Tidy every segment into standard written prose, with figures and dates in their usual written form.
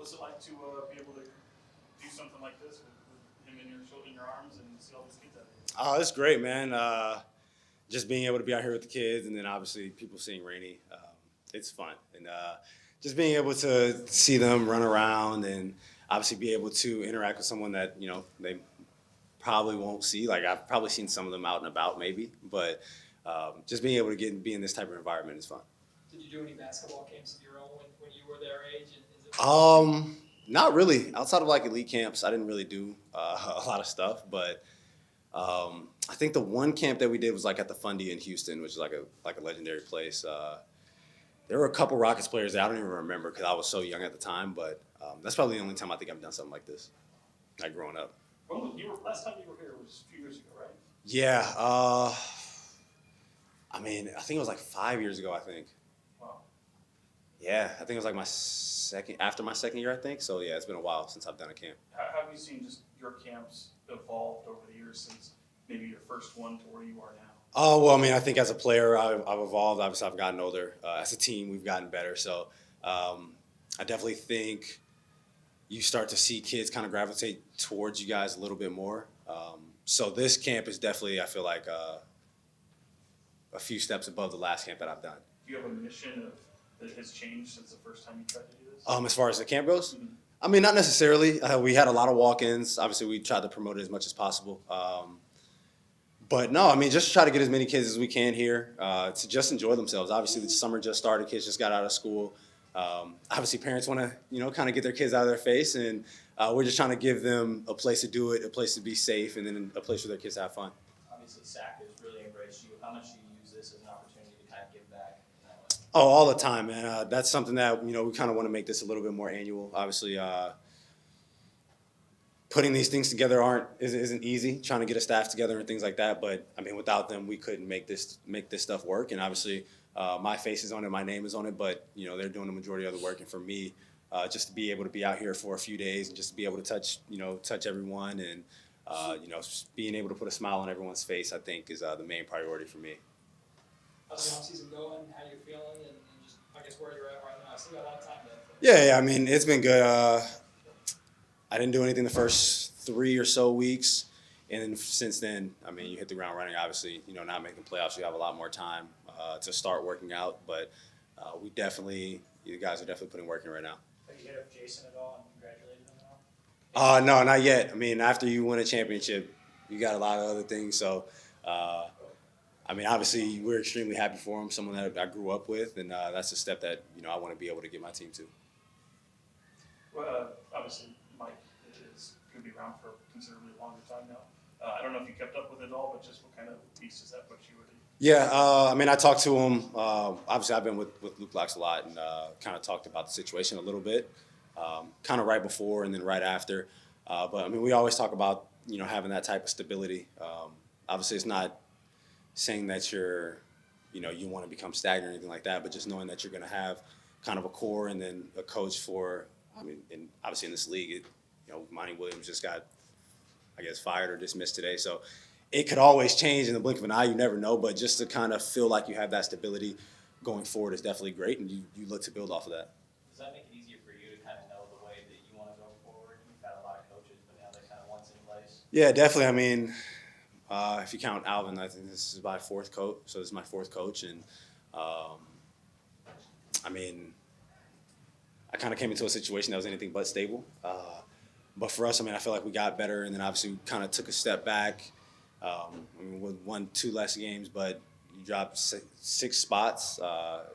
What's it like to be able to do something like this with him in your arms and see all these kids out here? Oh, it's great, man. Just being able to be out here with the kids, and then obviously people seeing Rainey, it's fun, and just being able to see them run around, and obviously be able to interact with someone that they probably won't see. Like I've probably seen some of them out and about, maybe, but just being able to be in this type of environment is fun. Did you do any basketball camps of your own when you were their age? And is it Not really. Outside of like elite camps, I didn't really do a lot of stuff, but I think the one camp that we did was like at the Fundy in Houston, which is like a legendary place. There were a couple Rockets players that I don't even remember because I was so young at the time, but that's probably the only time I think I've done something like this, like growing up. Last time you were here was a few years ago, right? Yeah. I mean, I think it was like 5 years ago, I think. Wow. Yeah, I think it was like after my second year, I think. So yeah, it's been a while since I've done a camp. How have you seen just your camps evolved over the years since maybe your first one to where you are now? Oh, well, I mean, I think as a player, I've evolved. Obviously, I've gotten older. As a team, we've gotten better. So I definitely think you start to see kids kind of gravitate towards you guys a little bit more. So this camp is definitely, I feel like, a few steps above the last camp that I've done. Do you have a mission that has changed since the first time you tried to do this? As far as the camp goes? Mm-hmm. I mean, not necessarily. We had a lot of walk-ins. Obviously, we tried to promote it as much as possible. But no, I mean, just try to get as many kids as we can here to just enjoy themselves. Obviously, the summer just started. Kids just got out of school. Obviously, parents want to, kind of get their kids out of their face, and we're just trying to give them a place to do it, a place to be safe, and then a place for their kids to have fun. obviously SAC has really embraced you? How much do you use this as an opportunity to kind of give back in that way? Oh, all the time, man. That's something that we kind of want to make this a little bit more annual. Obviously, putting these things together isn't easy. Trying to get a staff together and things like that. But I mean, without them, we couldn't make this stuff work. And obviously, my face is on it, my name is on it. But they're doing the majority of the work. And for me, just to be able to be out here for a few days and just to be able to touch everyone and being able to put a smile on everyone's face, I think is the main priority for me. How's the offseason going? How you feeling? And just, I guess, where you're at right now. I still got a lot of time left. Yeah. I mean, it's been good. I didn't do anything the first 3 or so weeks. And then since then, I mean, you hit the ground running. Obviously, not making playoffs, you have a lot more time to start working out. But you guys are definitely putting work in right now. Have you hit up Jason at all and congratulated him at all? No, not yet. I mean, after you win a championship, you got a lot of other things. So, I mean, obviously, we're extremely happy for him, someone that I grew up with. And that's a step that, I want to be able to get my team to. Well, obviously, Mike is going to be around for a considerably longer time now. I don't know if you kept up with it all, but just what kind of piece does that put you with? Yeah, I mean, I talked to him. Obviously, I've been with Luke Locks a lot and kind of talked about the situation a little bit, kind of right before and then right after. But, I mean, we always talk about, having that type of stability. Obviously, it's not saying that you want to become stagnant or anything like that, but just knowing that you're going to have kind of a core and then a coach for, I mean, and obviously in this league, Monty Williams just got, I guess, fired or dismissed today. So it could always change in the blink of an eye. You never know. But just to kind of feel like you have that stability going forward is definitely great, and you look to build off of that. Does that make it easier for you to kind of know the way that you want to go forward? You've had a lot of coaches, but now they're kind of once in place. Yeah, definitely. I mean, if you count Alvin, I think this is my fourth coach. So this is my fourth coach. And, I mean, I kind of came into a situation that was anything but stable. But for us, I mean, I feel like we got better, and then obviously we kind of took a step back. I mean, we won 2 less games, but you dropped 6 spots,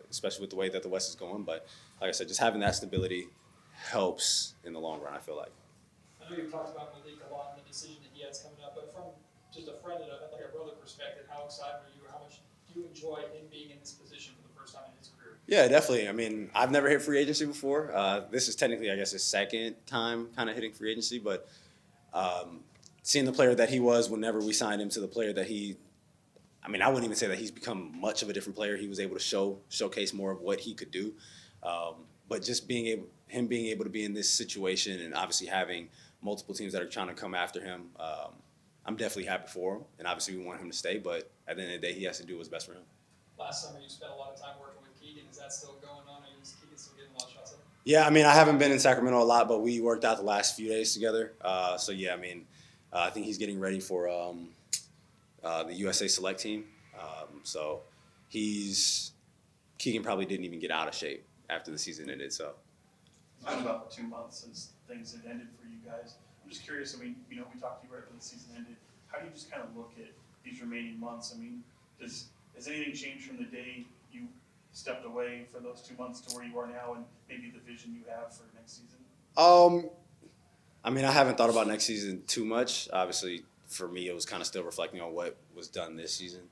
especially with the way that the West is going. But like I said, just having that stability helps in the long run, I feel like. I know you've talked about Malik a lot and the decision that he has coming up, but from just a friend and like a brother perspective, how excited are you? How much do you enjoy him being in this position for the first time in his career? Yeah, definitely. I mean, I've never hit free agency before. This is technically, I guess, his second time kind of hitting free agency, but seeing the player that he was whenever we signed him to the player that I mean, I wouldn't even say that he's become much of a different player. He was able to showcase more of what he could do. But just being able to be in this situation and obviously having multiple teams that are trying to come after him, I'm definitely happy for him. And obviously we want him to stay, but at the end of the day, he has to do what's best for him. Last summer you spent a lot of time working with Keegan. Is that still going on? Is Keegan still getting a lot of shots up? Yeah, I mean, I haven't been in Sacramento a lot, but we worked out the last few days together. So yeah, I mean, I think he's getting ready for the USA Select team. So Keegan probably didn't even get out of shape after the season ended. So It's been about 2 months since things had ended for you guys. I'm just curious, I mean, we talked to you right when the season ended. How do you just kind of look at these remaining months? I mean, has anything changed from the day you stepped away for those 2 months to where you are now and maybe the vision you have for next season? I mean, I haven't thought about next season too much. Obviously, for me, it was kind of still reflecting on what was done this season.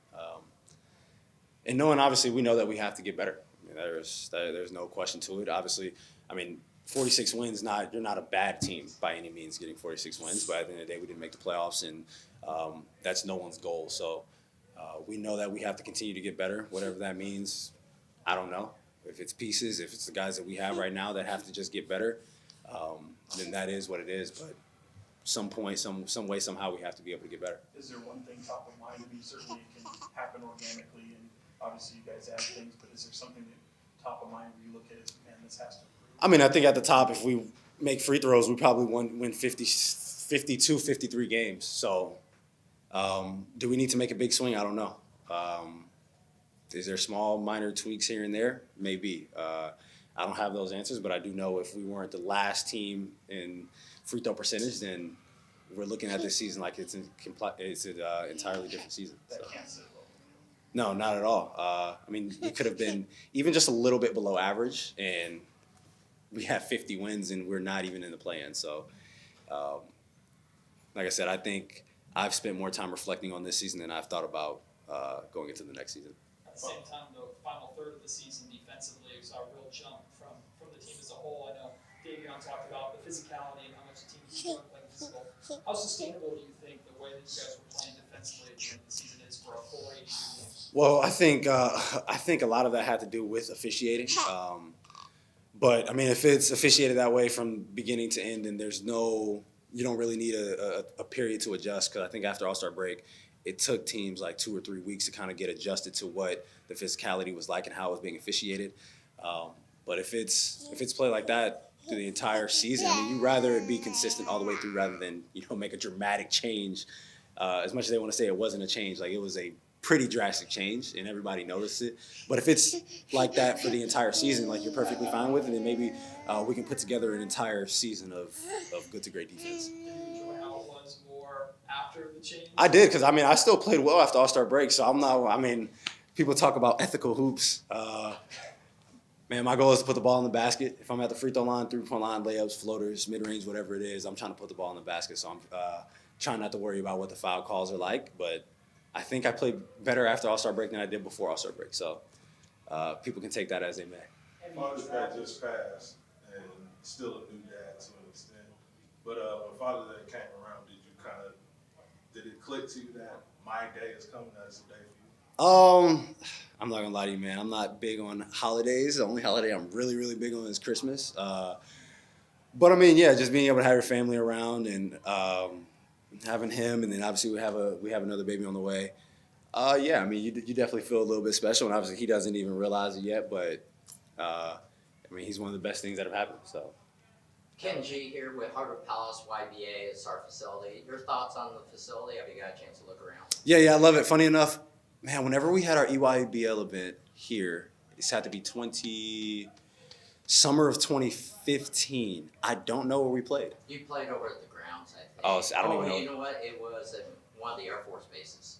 And knowing, obviously, we know that we have to get better. I mean, there's no question to it. Obviously, I mean, 46 wins, you're not a bad team by any means getting 46 wins, but at the end of the day, we didn't make the playoffs, and that's no one's goal. So we know that we have to continue to get better, whatever that means. I don't know. If it's pieces, if it's the guys that we have right now that have to just get better, then that is what it is. But some point, some way, somehow, we have to be able to get better. Is there one thing top of mind? I mean, certainly it can happen organically, and obviously you guys add things, but is there something that top of mind where you look at it, man, this has to improve? I mean, I think at the top, if we make free throws, we probably win 52, 53 games. So do we need to make a big swing? I don't know. Is there small, minor tweaks here and there? Maybe. I don't have those answers, but I do know if we weren't the last team in free throw percentage, then we're looking at this season like it's an entirely different season. That So. can't sit well. No, not at all. I mean, we could have been even just a little bit below average, and we have 50 wins, and we're not even in the play-in. So, like I said, I think I've spent more time reflecting on this season than I've thought about going into the next season. At the same time, the final third of the season defensively, we saw a real jump from the team as a whole. I know Davion talked about the physicality and how much the team is playing physical. How sustainable do you think the way that you guys were playing defensively at the end of the season is for a full 82 games? Well, I think a lot of that had to do with officiating. But I mean, if it's officiated that way from beginning to end, then you don't really need a period to adjust. Because I think after All-Star break, it took teams like 2 or 3 weeks to kind of get adjusted to what the physicality was like and how it was being officiated. But if it's played like that through the entire season, I mean, you'd rather it be consistent all the way through rather than make a dramatic change. As much as they want to say it wasn't a change, like it was a pretty drastic change and everybody noticed it. But if it's like that for the entire season, like you're perfectly fine with it, then maybe we can put together an entire season of good to great defense. Did you enjoy how it was more after the change? I did, because I mean, I still played well after All-Star break, so I'm not, I mean, people talk about ethical hoops. Man, my goal is to put the ball in the basket. If I'm at the free throw line, three-point line, layups, floaters, mid-range, whatever it is, I'm trying to put the ball in the basket. So I'm trying not to worry about what the foul calls are like. But I think I played better after All-Star break than I did before All-Star break. So people can take that as they may. Father's Day just passed, and still a new dad to an extent. But when Father's Day came around, did it click to you that my day is coming as a day for you? I'm not gonna lie to you, man. I'm not big on holidays. The only holiday I'm really, really big on is Christmas. But I mean, yeah, just being able to have your family around and having him, and then obviously we have another baby on the way. Yeah, I mean, you definitely feel a little bit special, and obviously he doesn't even realize it yet. But I mean, he's one of the best things that have happened. So. Ken G here with Harvard Palace YBA as our facility. Your thoughts on the facility? Have you got a chance to look around? Yeah, I love it. Funny enough, man, whenever we had our EYBL event here, it's had to be summer of 2015. I don't know where we played. You played over at the grounds, I think. Oh, so I don't even know. You know what? It was at one of the Air Force bases.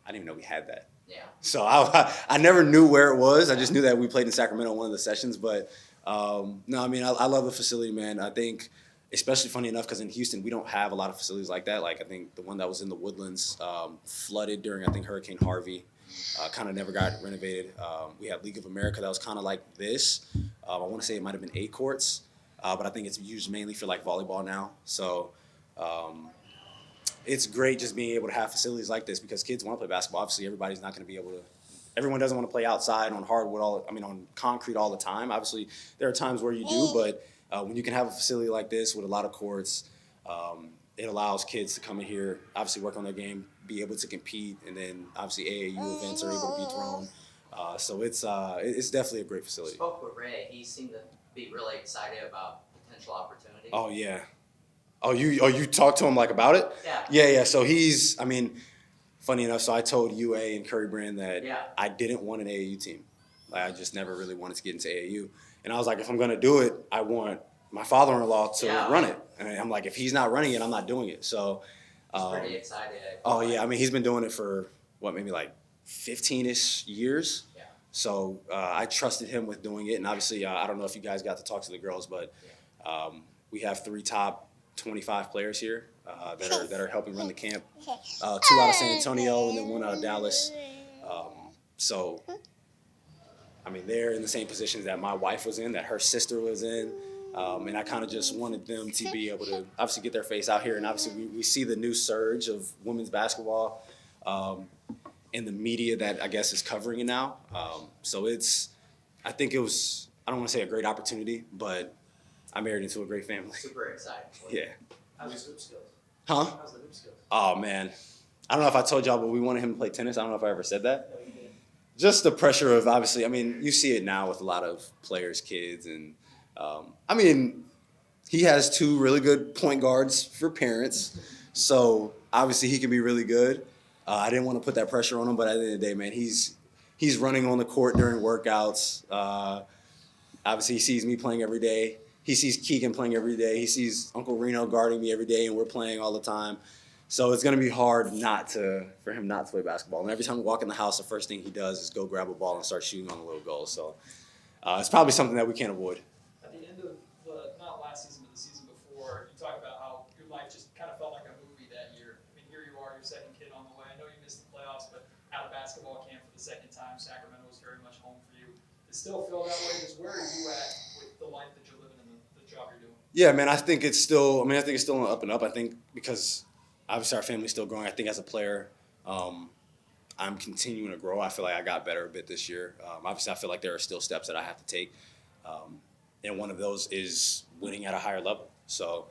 I didn't even know we had that. Yeah. So I never knew where it was. I just knew that we played in Sacramento one of the sessions. But no, I mean, I love the facility, man. I think, especially funny enough, because in Houston, we don't have a lot of facilities like that. Like, I think the one that was in the Woodlands flooded during, I think, Hurricane Harvey. Kind of never got renovated. We had League of America that was kind of like this. I want to say it might have been 8 courts, but I think it's used mainly for like volleyball now. So it's great just being able to have facilities like this because kids want to play basketball. Obviously, everybody's not going to be able to. Everyone doesn't want to play outside on hardwood on concrete all the time. Obviously, there are times where you do, but when you can have a facility like this with a lot of courts, it allows kids to come in here, obviously work on their game, be able to compete, and then obviously AAU events are able to be thrown. So it's definitely a great facility. Spoke with Ray. He seemed to be really excited about potential opportunity? Oh yeah. You talked to him like about it? Yeah. Yeah. So he's, I mean, funny enough. So I told UA and Curry Brand that Yeah. I didn't want an AAU team. Like I just never really wanted to get into AAU. And I was like, if I'm gonna do it, I want my father-in-law to Yeah. run it. And I'm like, if he's not running it, I'm not doing it. So. He's pretty excited. Oh yeah. I mean, he's been doing it for what, maybe like 15-ish years. Yeah. So I trusted him with doing it. And obviously, I don't know if you guys got to talk to the girls, but we have 3 top 25 players here that are helping run the camp. 2 out of San Antonio and then 1 out of Dallas. So, I mean, they're in the same positions that my wife was in, that her sister was in. And I kind of just wanted them to be able to obviously get their face out here. And obviously, we see the new surge of women's basketball in the media that I guess is covering it now. So I think it was, I don't want to say a great opportunity, but I married into a great family. Super excited. Yeah. How's his hoop skills? Huh? How's the hoop skills? Oh, man. I don't know if I told y'all, but we wanted him to play tennis. I don't know if I ever said that. No, you didn't. Just the pressure of, obviously, I mean, you see it now with a lot of players, kids, and I mean, he has 2 really good point guards for parents, so obviously he can be really good. I didn't want to put that pressure on him, but at the end of the day, man, he's running on the court during workouts. Obviously, he sees me playing every day. He sees Keegan playing every day. He sees Uncle Reno guarding me every day, and we're playing all the time. So it's going to be hard for him not to play basketball. And every time we walk in the house, the first thing he does is go grab a ball and start shooting on the little goals. So it's probably something that we can't avoid. At the end of not last season, but the season before, you talk about how your life just kind of felt like a movie that year. I mean, here you are, your second kid on the way. I know you missed the playoffs, but out of basketball camp for the second time, Sacramento was very much home for you. Does it still feel that way? Because where are you at with the life that you're living and the job you're doing? Yeah, man, I think it's still on the up and up. I think because obviously our family's still growing. I think as a player, I'm continuing to grow. I feel like I got better a bit this year. Obviously, I feel like there are still steps that I have to take. And one of those is winning at a higher level. So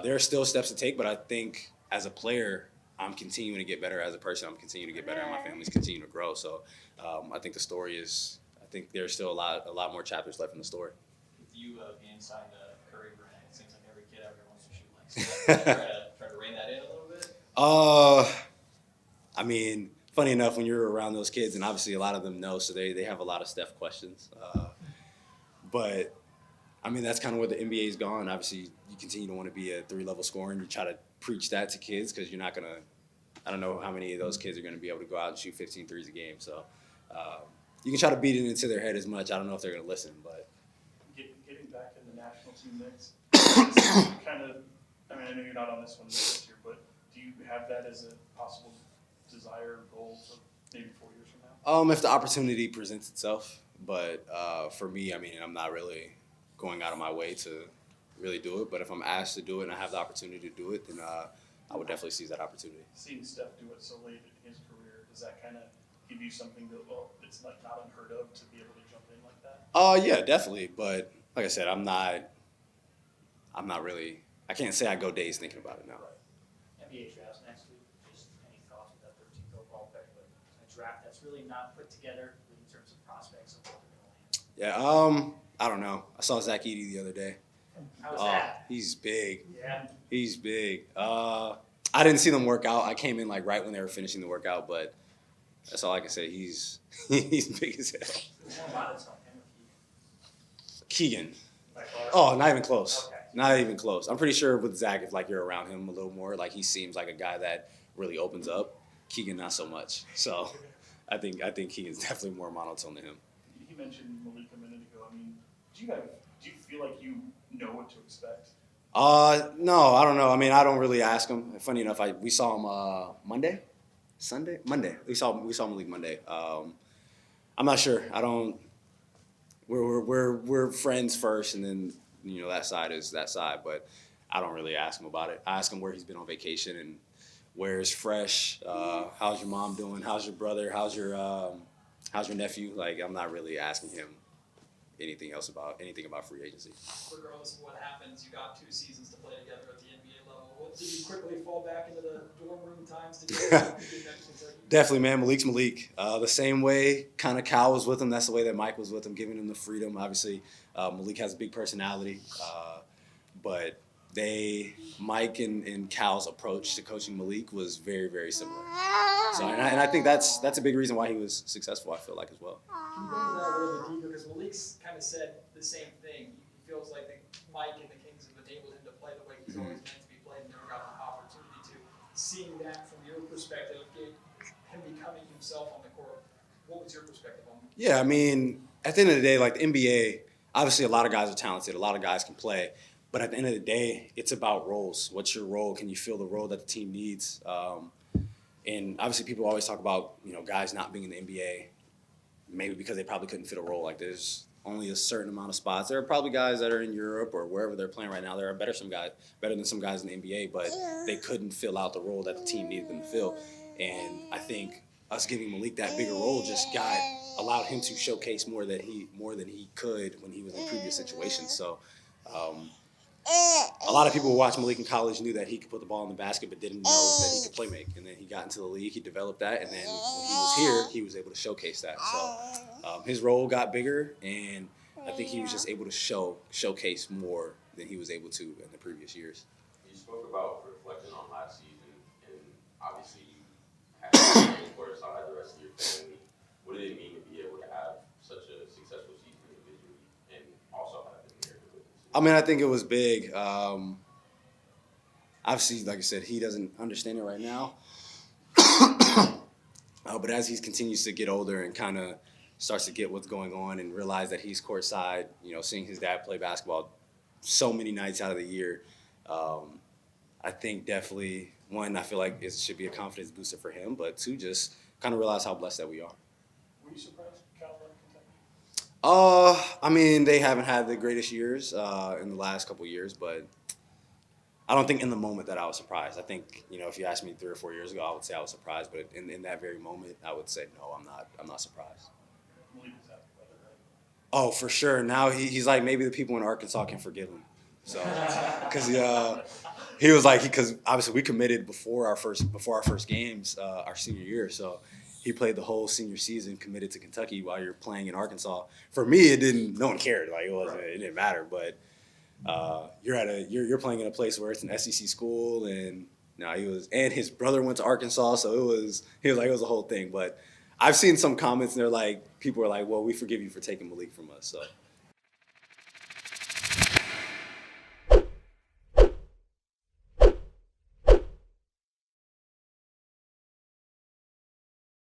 there are still steps to take, but I think as a player, I'm continuing to get better. As a person, I'm continuing to get better, and my family's continuing to grow. So I think the story is, I think there's still a lot more chapters left in the story. With you being signed to Curry Brand, it seems like every kid ever wants to shoot like that. Try to rein that in a little bit? I mean, funny enough, when you're around those kids, and obviously a lot of them know, so they have a lot of Steph questions. But I mean, that's kind of where the NBA's gone. Obviously, you continue to want to be a 3-level scorer, and you try to preach that to kids because you're not going to – I don't know how many of those kids are going to be able to go out and shoot 15 threes a game. So you can try to beat it into their head as much. I don't know if they're going to listen, but – Getting back in the national team mix, kind of, I mean, I know you're not on this one this year, but do you have that as a possible desire or goal for maybe 4 years from now? if the opportunity presents itself. But for me, I mean, I'm not really going out of my way to really do it. But if I'm asked to do it and I have the opportunity to do it, then I would definitely seize that opportunity. Seeing Steph do it so late in his career, does that kind of give you something that, well, it's like not unheard of to be able to jump in like that? Yeah, definitely. But like I said, I'm not really. I can't say I go days thinking about it now. NBA drafts next week. Just any thoughts with that 13th overall pick? But a draft that's really not put together in terms of prospects of what they're going to land. Yeah. I don't know. I saw Zach Edey the other day. How was that? He's big. Yeah. He's big. I didn't see them work out. I came in like right when they were finishing the workout, but that's all I can say. He's big as hell. More modest on him or Keegan. by far. Oh, not even close. Okay. Not even close. I'm pretty sure with Zach, if like you're around him a little more, like he seems like a guy that really opens up. Keegan, not so much. So I think Keegan's definitely more monotone than him. He mentioned Malik a minute ago. I mean, do you feel like you know what to expect? No, I don't know. I mean, I don't really ask him. Funny enough, we saw him Monday. We saw Malik Monday. I'm not sure. I don't. We're friends first, and then that side is that side. But I don't really ask him about it. I ask him where he's been on vacation and where's fresh. How's your mom doing? How's your brother? How's your nephew? Like, I'm not really asking him anything about free agency. Regardless of what happens, you got 2 seasons to play together at the NBA level. Did you quickly fall back into the dorm room times? Did you get back to Kentucky? Definitely, man. Malik's Malik. The same way kind of Cal was with him, that's the way that Mike was with him, giving him the freedom. Obviously, Malik has a big personality, but Mike and Cal's approach to coaching Malik was very, very similar. So, and I think that's a big reason why he was successful, I feel like, as well. Can you go into that a little bit deeper? Because Malik's kind of said the same thing. He feels like Mike and the Kings have enabled him to play the way he's always meant to be played and never got the opportunity to. Seeing that from your perspective, him becoming himself on the court, what was your perspective on that? Yeah, I mean, at the end of the day, like the NBA, obviously a lot of guys are talented, a lot of guys can play, but at the end of the day, it's about roles. What's your role? Can you fill the role that the team needs? And obviously people always talk about, guys not being in the NBA, maybe because they probably couldn't fit a role. Like there's only a certain amount of spots. There are probably guys that are in Europe or wherever they're playing right now. There are better than some guys in the NBA, but they couldn't fill out the role that the team needed them to fill. And I think us giving Malik that bigger role just allowed him to showcase more than he could when he was in previous situations. So a lot of people who watched Malik in college knew that he could put the ball in the basket, but didn't know that he could play make. And then he got into the league, he developed that, and then when he was here, he was able to showcase that. So his role got bigger, and I think he was just able to showcase more than he was able to in the previous years. You spoke about reflecting on last season, and obviously you had the court side, the rest of your family. What did it mean to be able to have such a successful season individually, and also have them here with it? I mean, I think it was big. Obviously, like I said, he doesn't understand it right now. But as he continues to get older and kind of starts to get what's going on and realize that he's courtside, seeing his dad play basketball so many nights out of the year, I think definitely, one, I feel like it should be a confidence booster for him, but two, just kind of realize how blessed that we are. Were you surprised Cal left Kentucky? I mean, they haven't had the greatest years in the last couple of years, but I don't think in the moment that I was surprised. I think, if you asked me 3 or 4 years ago, I would say I was surprised, but in that very moment, I would say no, I'm not surprised. Malik was happy about it, right? Oh, for sure. Now he's like, maybe the people in Arkansas can forgive him. So, because he was like, because obviously we committed before our first games, our senior year. So he played the whole senior season committed to Kentucky while you're playing in Arkansas. For me, no one cared. Like it didn't matter. But you're playing in a place where it's an SEC school, and and his brother went to Arkansas, so it was a whole thing. But I've seen some comments, and people are like, well, we forgive you for taking Malik from us. So